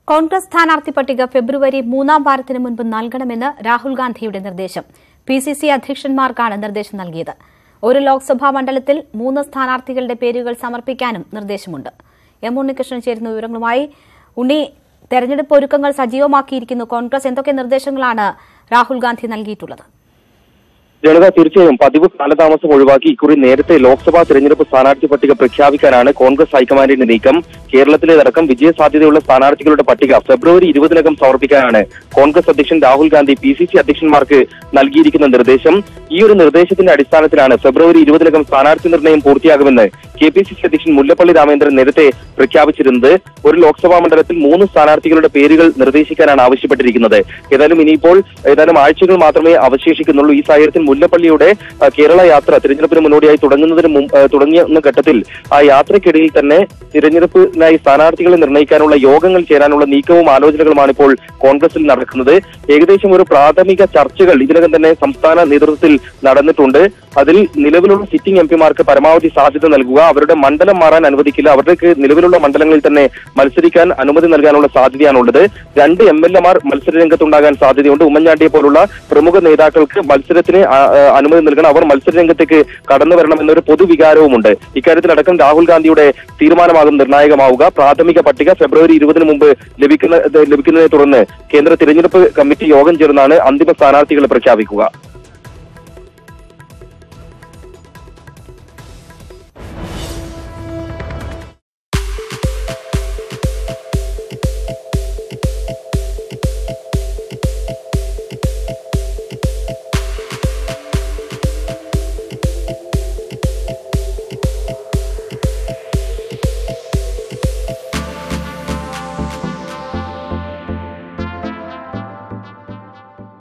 കോൺഗ്രസ് സ്ഥാനാർത്ഥി പട്ടിക ഫെബ്രുവരി 3-ാം വാരത്തിന് മുൻപ് നൽകണമെന്ന് രാഹുൽ ഗാന്ധിയുടെ നിർദ്ദേശം. പിസിസി അധ്യക്ഷന്മാർക്കാണ് നിർദ്ദേശം നൽകിയത്. ഒരു ലോക്സഭാ മണ്ഡലത്തിൽ 3 സ്ഥാനാർത്ഥികളുടെ പേരുകൾ സമർപ്പിക്കാനും നിർദ്ദേശമുണ്ട്. എം ഉണ്ണികൃഷ്ണൻ ചേരുന്ന വിവരങ്ങളുമായി. ഉണ്ണി, തെരഞ്ഞെടുപ്പ് ഒരുക്കങ്ങൾ സജീവമാക്കിയിരിക്കുന്നു. കോൺഗ്രസ് എന്തൊക്കെ നിർദ്ദേശങ്ങളാണ് രാഹുൽ ഗാന്ധി നൽകിയിട്ടുള്ളത്? ജനത തീർച്ചയായും പതിവ് കാലതാമസം ഒഴിവാക്കി ഇക്കുറി നേരത്തെ ലോക്സഭാ തെരഞ്ഞെടുപ്പ് സ്ഥാനാർത്ഥി പട്ടിക പ്രഖ്യാപിക്കാനാണ് കോൺഗ്രസ് ഹൈക്കമാൻഡിന്റെ നീക്കം. കേരളത്തിലേതടക്കം വിജയസാധ്യതയുള്ള സ്ഥാനാർത്ഥികളുടെ പട്ടിക ഫെബ്രുവരി 20-നകം സമർപ്പിക്കാനാണ് കോൺഗ്രസ് അധ്യക്ഷൻ രാഹുൽ ഗാന്ധി പിസിസി അധ്യക്ഷന്മാർക്ക് നൽകിയിരിക്കുന്ന നിർദ്ദേശം. ഈ ഒരു നിർദ്ദേശത്തിന്റെ അടിസ്ഥാനത്തിലാണ് ഫെബ്രുവരി 20-നകം സ്ഥാനാർത്ഥി നിർണയം പൂർത്തിയാകുമെന്ന് കെപിസിസി അധ്യക്ഷൻ മുല്ലപ്പള്ളി രാമചന്ദ്രൻ നേരത്തെ പ്രഖ്യാപിച്ചിരുന്നത്. ഒരു ലോക്സഭാ മണ്ഡലത്തിൽ 3 സ്ഥാനാർത്ഥികളുടെ പേരുകൾ നിർദ്ദേശിക്കാനാണ് ആവശ്യപ്പെട്ടിരിക്കുന്നത്. ഏതായാലും ആഴ്ചകൾ മാത്രമേ അവശേഷിക്കുന്നുള്ളൂ. ഈ സാഹചര്യത്തിൽ മുല്ലപ്പള്ളിയുടെ കേരള യാത്ര തിരഞ്ഞെടുപ്പിന് മുന്നോടിയായി തുടങ്ങിയ ഘട്ടത്തിൽ ആ യാത്രയ്ക്കിടയിൽ തന്നെ തിരഞ്ഞെടുപ്പിനായി സ്ഥാനാർത്ഥികളെ നിർണ്ണയിക്കാനുള്ള യോഗങ്ങൾ ചേരാനുള്ള നീക്കവും ആലോചനകളുമാണ് ഇപ്പോൾ കോൺഗ്രസിൽ നടക്കുന്നത്. ഏകദേശം ഒരു പ്രാഥമിക ചർച്ചകൾ ഇതിനകം തന്നെ സംസ്ഥാന നേതൃത്വത്തിൽ നടന്നിട്ടുണ്ട്. അതിൽ നിലവിലുള്ള സിറ്റിംഗ് എംപിമാർക്ക് പരമാവധി സാധ്യത നൽകുക, അവരുടെ മണ്ഡലം മാറാൻ അനുവദിക്കില്ല, അവർക്ക് നിലവിലുള്ള മണ്ഡലങ്ങളിൽ തന്നെ മത്സരിക്കാൻ അനുമതി നൽകാനുള്ള സാധ്യതയാണുള്ളത്. 2 MLAമാർ മത്സരരംഗത്തുണ്ടാകാൻ സാധ്യതയുണ്ട്. ഉമ്മൻചാണ്ടിയെ പോലുള്ള പ്രമുഖ നേതാക്കൾക്ക് മത്സരത്തിന് അനുമതി നൽകണം, അവർ മത്സരരംഗത്തേക്ക് കടന്നു വരണം എന്നൊരു പൊതുവികാരവുമുണ്ട്. ഇക്കാര്യത്തിലടക്കം രാഹുൽ ഗാന്ധിയുടെ തീരുമാനമാകും നിർണായകമാവുക. പ്രാഥമിക പട്ടിക ഫെബ്രുവരി 20-ന് മുമ്പ് ലഭിക്കുന്നതിനെ തുടർന്ന് കേന്ദ്ര തിരഞ്ഞെടുപ്പ് കമ്മിറ്റി യോഗം ചേർന്നാണ് അന്തിമ സ്ഥാനാർത്ഥികളെ പ്രഖ്യാപിക്കുക.